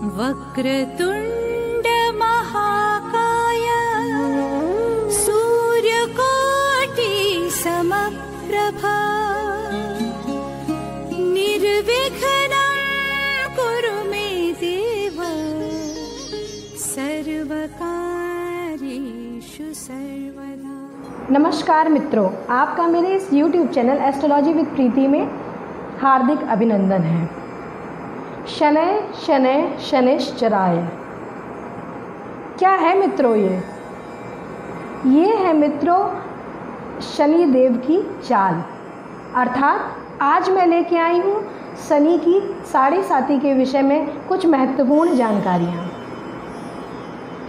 वक्रतुंड महाकाय सूर्यकोटि समप्रभा निर्विघ्नं कुरु मे देव सर्वकार्येषु सर्वदा। नमस्कार मित्रों, आपका मेरे इस YouTube चैनल एस्ट्रोलॉजी विद प्रीति में हार्दिक अभिनंदन है। शनैः शनैः शनैश्चराय, क्या है मित्रों ये है मित्रों शनि देव की चाल। अर्थात आज मैं लेके आई हूँ शनि की साढ़े साती के विषय में कुछ महत्वपूर्ण जानकारियाँ।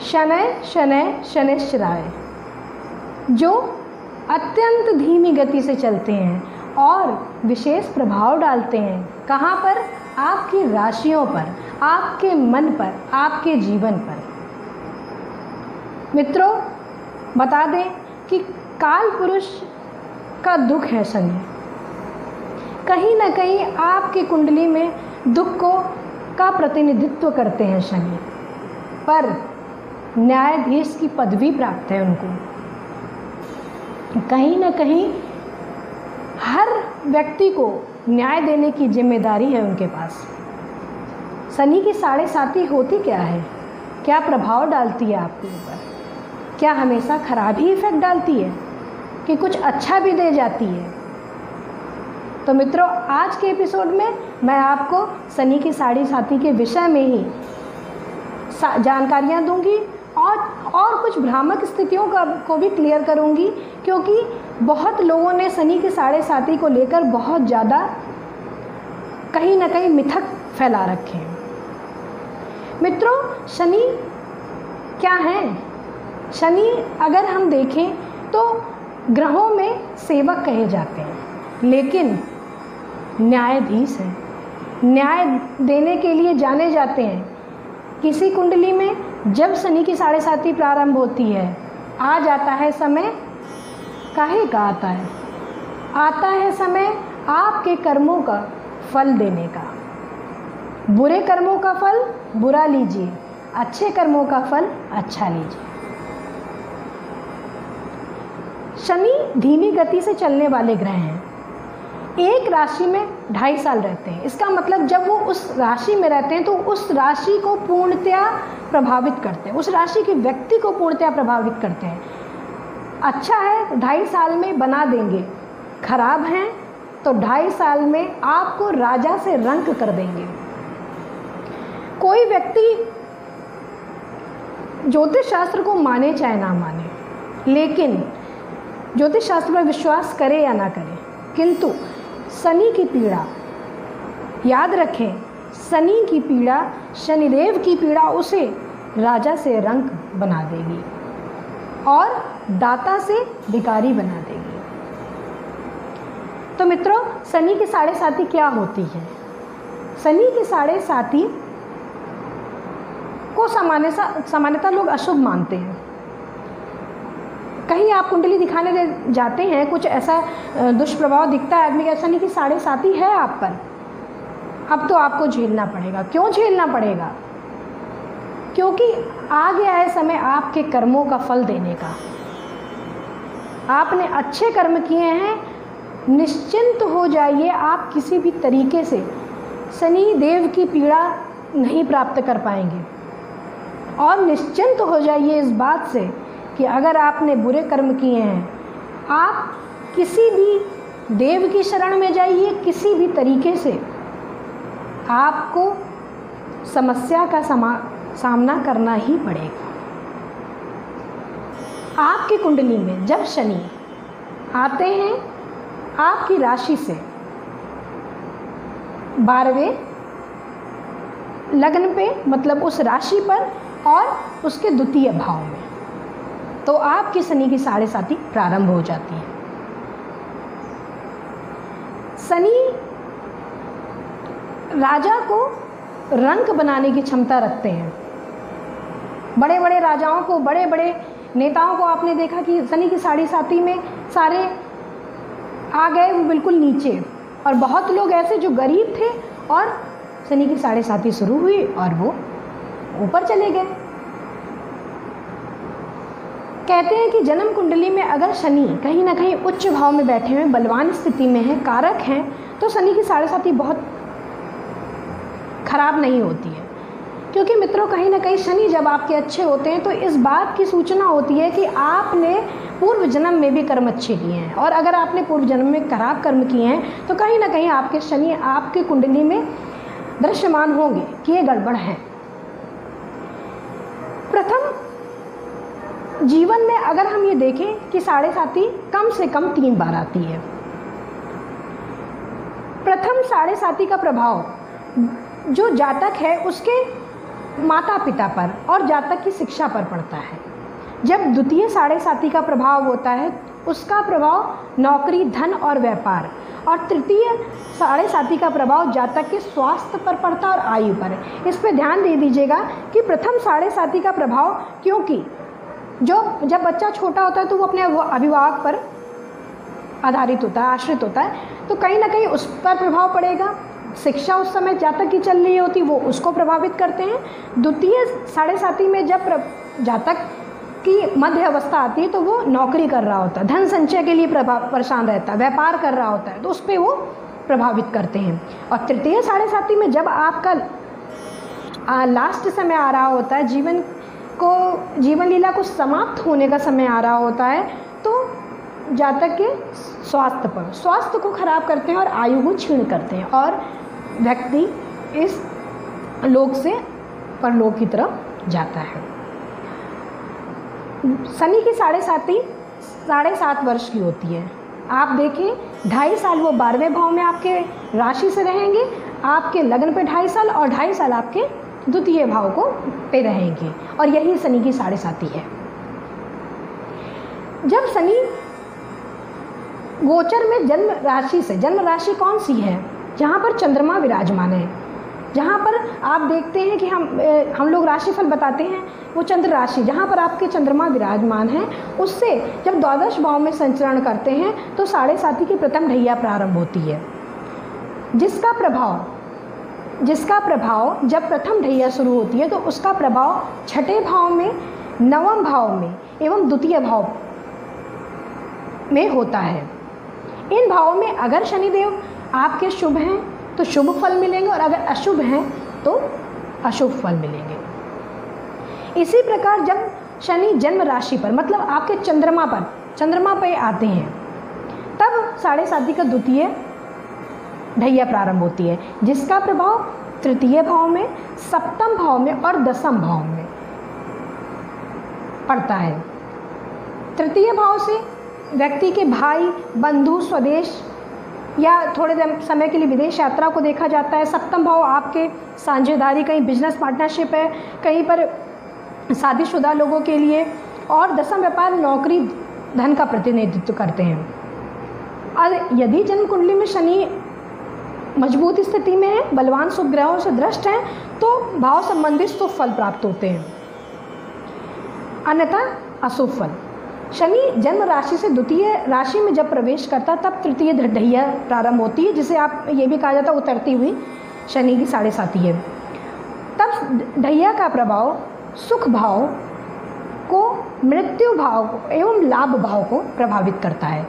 शनैः शनैः शनैश्चराय जो अत्यंत धीमी गति से चलते हैं और विशेष प्रभाव डालते हैं। कहाँ पर? आपकी राशियों पर, आपके मन पर, आपके जीवन पर। मित्रों, बता दें कि काल पुरुष का दुख है शनि। कहीं ना कहीं आपकी कुंडली में दुख का प्रतिनिधित्व करते हैं शनि, पर न्यायाधीश की पदवी प्राप्त है उनको। कहीं ना कहीं हर व्यक्ति को न्याय देने की जिम्मेदारी है उनके पास। शनि की साढ़े साती होती क्या है? क्या प्रभाव डालती है आपके ऊपर? क्या हमेशा खराब ही इफेक्ट डालती है कि कुछ अच्छा भी दे जाती है? तो मित्रों, आज के एपिसोड में मैं आपको शनि की साढ़े साती के विषय में ही जानकारियाँ दूंगी और कुछ भ्रामक स्थितियों को भी क्लियर करूंगी, क्योंकि बहुत लोगों ने शनि की साढ़े साती को लेकर बहुत ज़्यादा कहीं ना कहीं मिथक फैला रखे हैं। मित्रों, शनि क्या है? शनि अगर हम देखें तो ग्रहों में सेवक कहे जाते हैं, लेकिन न्यायाधीश हैं। न्याय देने के लिए जाने जाते हैं। किसी कुंडली में जब शनि की साढ़े साती प्रारंभ होती है, आ जाता है समय काहे का आता है समय आपके कर्मों का फल देने का। बुरे कर्मों का फल बुरा लीजिए, अच्छे कर्मों का फल अच्छा लीजिए। शनि धीमी गति से चलने वाले ग्रह हैं। एक राशि में 2.5 साल रहते हैं। इसका मतलब जब वो उस राशि में रहते हैं तो उस राशि को पूर्णतया प्रभावित करते हैं, उस राशि के व्यक्ति को पूर्णतया प्रभावित करते हैं। अच्छा है 2.5 साल में बना देंगे, खराब हैं तो 2.5 साल में आपको राजा से रंक कर देंगे। कोई व्यक्ति ज्योतिष शास्त्र को माने चाहे ना माने, लेकिन ज्योतिष शास्त्र पर विश्वास करे या ना करे, किंतु शनि की पीड़ा याद रखें। शनि की पीड़ा, शनिदेव की पीड़ा उसे राजा से रंक बना देगी और दाता से भिखारी बना देगी। तो मित्रों, शनि की साढ़े साती क्या होती है? शनि की साढ़े साती को सामान्यतः लोग अशुभ मानते हैं। कहीं आप कुंडली दिखाने जाते हैं, कुछ ऐसा दुष्प्रभाव दिखता है आदमी का, शनि की साढ़े साती है आप पर, अब तो आपको झेलना पड़ेगा। क्यों झेलना पड़ेगा? क्योंकि आ गया है समय आपके कर्मों का फल देने का। आपने अच्छे कर्म किए हैं, निश्चिंत हो जाइए, आप किसी भी तरीके से शनि देव की पीड़ा नहीं प्राप्त कर पाएंगे। और निश्चिंत हो जाइए इस बात से कि अगर आपने बुरे कर्म किए हैं, आप किसी भी देव की शरण में जाइए, किसी भी तरीके से आपको समस्या का सामना करना ही पड़ेगा। आपकी कुंडली में जब शनि आते हैं आपकी राशि से 12वें लग्न पे, मतलब उस राशि पर और उसके द्वितीय भाव में, तो आपकी शनि की साढ़े साती प्रारंभ हो जाती है। शनि राजा को रंक बनाने की क्षमता रखते हैं। बड़े बड़े राजाओं को, बड़े बड़े नेताओं को आपने देखा कि शनि की साढ़े साती में सारे आ गए वो बिल्कुल नीचे, और बहुत लोग ऐसे जो गरीब थे और शनि की साढ़े साती शुरू हुई और वो ऊपर चले गए। कहते हैं कि जन्म कुंडली में अगर शनि कहीं ना कहीं उच्च भाव में बैठे हुए बलवान स्थिति में है, कारक हैं, तो शनि की 7.5 बहुत खराब नहीं होती है। क्योंकि मित्रों कहीं ना कहीं शनि जब आपके अच्छे होते हैं तो इस बात की सूचना होती है कि आपने पूर्व जन्म में भी कर्म अच्छे किए हैं, और अगर आपने पूर्व जन्म में खराब कर्म किए हैं तो कहीं ना कहीं आपके शनि आपके कुंडली में दृश्यमान होंगे कि ये गड़बड़ है। प्रथम जीवन में अगर हम ये देखें कि 7.5 कम से कम 3 बार आती है। प्रथम 7.5 का प्रभाव जो जातक है उसके माता पिता पर और जातक की शिक्षा पर पड़ता है। जब द्वितीय 7.5 का प्रभाव होता है उसका प्रभाव नौकरी, धन और व्यापार, और तृतीय 7.5 का प्रभाव जातक के स्वास्थ्य पर पड़ता है और आयु पर। इस पर ध्यान दे दीजिएगा कि प्रथम 7.5 का प्रभाव, क्योंकि जब बच्चा छोटा होता है तो वो अपने अभिभावक पर आधारित होता है, आश्रित होता है, तो कहीं ना कहीं उस पर प्रभाव पड़ेगा। शिक्षा उस समय जातक की चल रही होती, वो उसको प्रभावित करते हैं। द्वितीय 7.5 में जब जातक की मध्य अवस्था आती है तो वो नौकरी कर रहा होता है, धन संचय के लिए परेशान रहता है, व्यापार कर रहा होता है, तो उस पर वो प्रभावित करते हैं। और तृतीय 7.5 में जब आपका लास्ट समय आ रहा होता है, जीवन लीला को समाप्त होने का समय आ रहा होता है, तो जातक के स्वास्थ्य को खराब करते हैं और आयु को क्षीण करते हैं, और व्यक्ति इस लोक से परलोक की तरफ जाता है। शनि की 7.5 वर्ष की होती है। आप देखें 2.5 साल वो 12वें भाव में आपके राशि से रहेंगे, आपके लग्न पे 2.5 साल, और 2.5 साल आपके द्वितीय भाव को पे रहेंगे, और यही शनि की 7.5 है। जब शनि गोचर में जन्म राशि कौन सी है? जहाँ पर चंद्रमा विराजमान है, जहाँ पर आप देखते हैं कि हम लोग राशिफल बताते हैं, वो चंद्र राशि जहाँ पर आपके चंद्रमा विराजमान है, उससे जब द्वादश भाव में संचरण करते हैं तो 7.5 की प्रथम ढैया प्रारंभ होती है, जिसका प्रभाव जब प्रथम ढैया शुरू होती है तो उसका प्रभाव 6ठे भाव में, 9वें भाव में एवं द्वितीय भाव में होता है। इन भावों में अगर शनिदेव आपके शुभ हैं तो शुभ फल मिलेंगे, और अगर अशुभ हैं तो अशुभ फल मिलेंगे। इसी प्रकार जब शनि जन्म राशि पर, मतलब आपके चंद्रमा पर आते हैं, तब 7.5 का द्वितीय ढैया प्रारंभ होती है, जिसका प्रभाव तृतीय भाव में, सप्तम भाव में और दसम भाव में पड़ता है। तृतीय भाव से व्यक्ति के भाई, बंधु, स्वदेश या थोड़े समय के लिए विदेश यात्रा को देखा जाता है। सप्तम भाव आपके साझेदारी, कहीं बिजनेस पार्टनरशिप है, कहीं पर शादीशुदा लोगों के लिए, और दसम व्यापार, नौकरी, धन का प्रतिनिधित्व करते हैं। और यदि जन्म कुंडली में शनि मजबूत स्थिति में है, बलवान शुभ ग्रहों से दृष्ट हैं, तो भाव संबंधित शुभ फल प्राप्त होते हैं, अन्यथा अशुभ फल। शनि जन्म राशि से द्वितीय राशि में जब प्रवेश करता तब तृतीय ढैया प्रारंभ होती है, जिसे आप ये भी कहा जाता है उतरती हुई शनि की 7.5 है। तब ढैया का प्रभाव सुख भाव को, मृत्यु भाव को एवं लाभ भाव को प्रभावित करता है।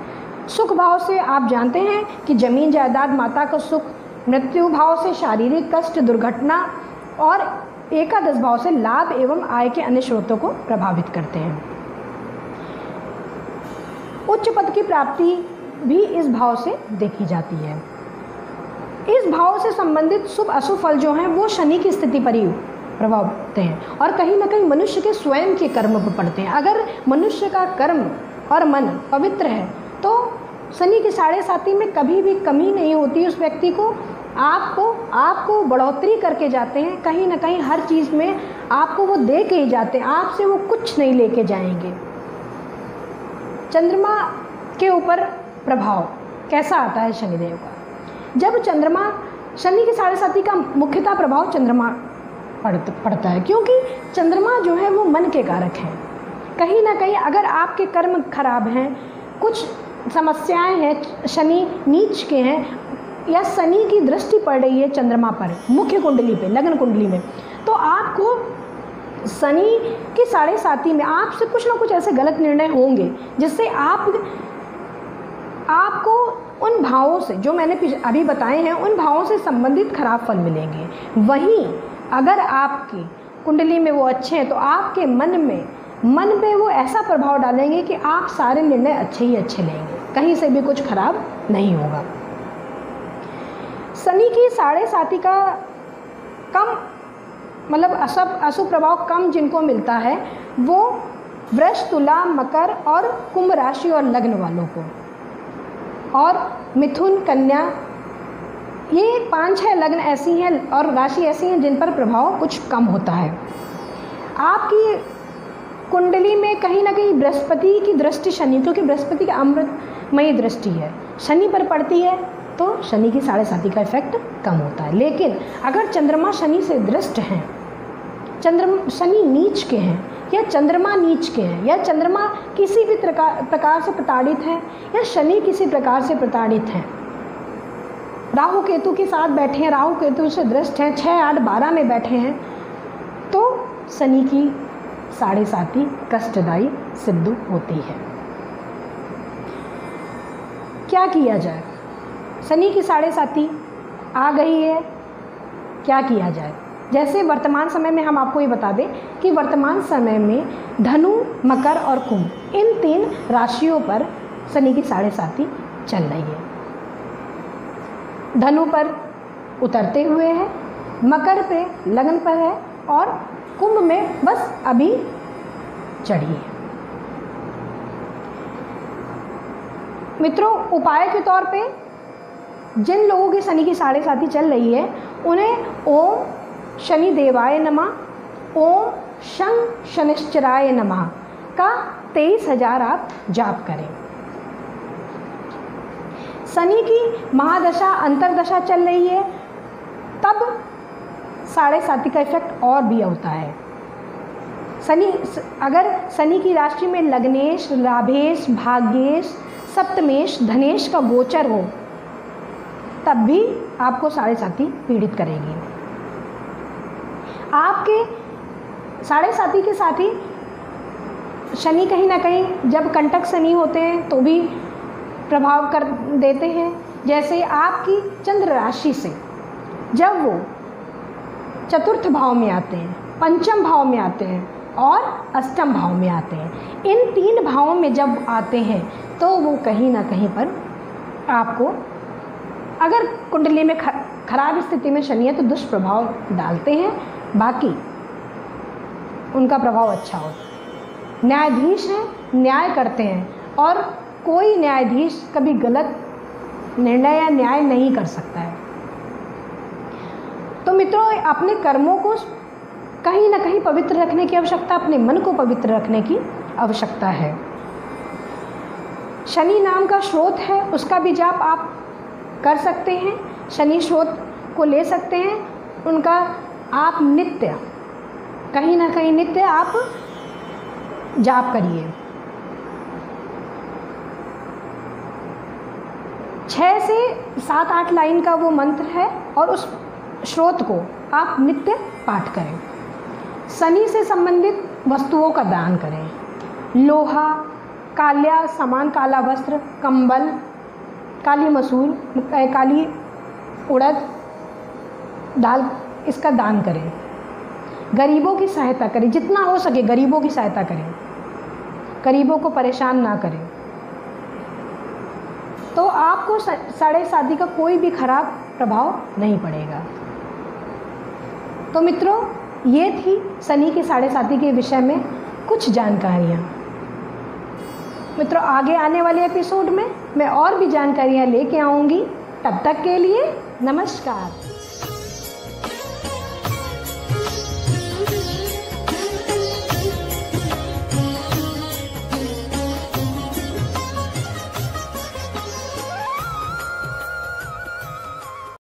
सुख भाव से आप जानते हैं कि जमीन जायदाद, माता का सुख, मृत्यु भाव से शारीरिक कष्ट, दुर्घटना, और एकादश भाव से लाभ एवं आय के अन्य स्रोतों को प्रभावित करते हैं। उच्च पद की प्राप्ति भी इस भाव से देखी जाती है। इस भाव से संबंधित शुभ अशुभ फल जो हैं वो शनि की स्थिति पर ही प्रभाव होते हैं, और कहीं ना कहीं मनुष्य के स्वयं के कर्म पर पड़ते हैं। अगर मनुष्य का कर्म और मन पवित्र है तो शनि की 7.5 में कभी भी कमी नहीं होती। उस व्यक्ति को आपको बढ़ोतरी करके जाते हैं, कहीं ना कहीं हर चीज़ में आपको वो दे के ही जाते हैं, आपसे वो कुछ नहीं लेके जाएंगे। चंद्रमा के ऊपर प्रभाव कैसा आता है शनिदेव का? जब चंद्रमा, शनि की 7.5 का मुख्यतः प्रभाव चंद्रमा पड़ता है, क्योंकि चंद्रमा जो है वो मन के कारक हैं। कहीं ना कहीं अगर आपके कर्म खराब हैं, कुछ समस्याएं हैं, शनि नीच के हैं, या शनि की दृष्टि पड़ रही है चंद्रमा पर, मुख्य कुंडली पे, लग्न कुंडली में, तो आपको शनि की 7.5 में आपसे कुछ ना कुछ ऐसे गलत निर्णय होंगे जिससे आपको उन भावों से, जो मैंने अभी बताए हैं, उन भावों से संबंधित खराब फल मिलेंगे। वहीं अगर आपकी कुंडली में वो अच्छे हैं तो आपके मन पे वो ऐसा प्रभाव डालेंगे कि आप सारे निर्णय अच्छे ही अच्छे लेंगे, कहीं से भी कुछ खराब नहीं होगा। शनि की 7.5 का कम मतलब अशुभ प्रभाव कम जिनको मिलता है वो वृष, तुला, मकर और कुंभ राशि और लग्न वालों को, और मिथुन, कन्या, ये 5-6 लग्न ऐसी हैं और राशि ऐसी हैं जिन पर प्रभाव कुछ कम होता है। आपकी कुंडली में कहीं ना कहीं बृहस्पति की दृष्टि शनि, क्योंकि बृहस्पति का अमृतमयी दृष्टि है, शनि पर पड़ती है तो शनि की 7.5 का इफेक्ट कम होता है। लेकिन अगर चंद्रमा शनि से दृष्ट हैं, शनि नीच के हैं या चंद्रमा नीच के हैं या चंद्रमा किसी भी प्रकार से प्रताड़ित है या शनि किसी प्रकार से प्रताड़ित हैं, राहु केतु के साथ बैठे हैं, राहु केतु से दृष्ट हैं, 6, 8, 12 में बैठे हैं, तो शनि की 7.5 कष्टदायी सिद्ध होती है। क्या किया जाए? शनि की 7.5 आ गई है, क्या किया जाए? जैसे वर्तमान समय में हम आपको ये बता दें कि वर्तमान समय में धनु, मकर और कुंभ, इन 3 राशियों पर शनि की 7.5 चल रही है। धनु पर उतरते हुए है, मकर पे लगन पर है और कुंभ में बस अभी चढ़ी है। मित्रों, उपाय के तौर पे जिन लोगों की शनि की 7.5 चल रही है उन्हें ओम शनि देवाय नमः, ओम शं शनिश्चराय नमः का 23,000 आप जाप करें। शनि की महादशा अंतरदशा चल रही है तब 7.5 का इफेक्ट और भी होता है। अगर शनि की राशि में लग्नेश, लाभेश, भाग्येश, सप्तमेश, धनेश का गोचर हो तब भी आपको 7.5 पीड़ित करेगी। आपके 7.5 के साथ ही शनि कहीं ना कहीं जब कंटक शनि होते हैं तो भी प्रभाव कर देते हैं। जैसे आपकी चंद्र राशि से जब वो 4th भाव में आते हैं, 5th भाव में आते हैं और 8th भाव में आते हैं, इन 3 भावों में जब आते हैं तो वो कहीं ना कहीं पर आपको, अगर कुंडली में खराब स्थिति में शनि है तो दुष्प्रभाव डालते हैं, बाकी उनका प्रभाव अच्छा होता है। न्यायाधीश हैं, न्याय करते हैं और कोई न्यायाधीश कभी गलत निर्णय या न्याय नहीं कर सकता है। तो मित्रों, अपने कर्मों को कहीं ना कहीं पवित्र रखने की आवश्यकता, अपने मन को पवित्र रखने की आवश्यकता है। शनि नाम का स्रोत है, उसका भी जाप आप कर सकते हैं, शनि स्रोत को ले सकते हैं, उनका आप नित्य कहीं ना कहीं नित्य आप जाप करिए। 6 से 7-8 लाइन का वो मंत्र है और उस स्रोत को आप नित्य पाठ करें। शनि से संबंधित वस्तुओं का दान करें। लोहा, काल्या सामान, काला वस्त्र, कंबल, काली मसूर, काली उड़द दाल, इसका दान करें। गरीबों की सहायता करें, जितना हो सके गरीबों की सहायता करें, गरीबों को परेशान ना करें, तो आपको 7.5 का कोई भी खराब प्रभाव नहीं पड़ेगा। तो मित्रों, ये थी शनि की 7.5 के विषय में कुछ जानकारियाँ। मित्रों, आगे आने वाले एपिसोड में मैं और भी जानकारियाँ लेके आऊँगी। तब तक के लिए नमस्कार।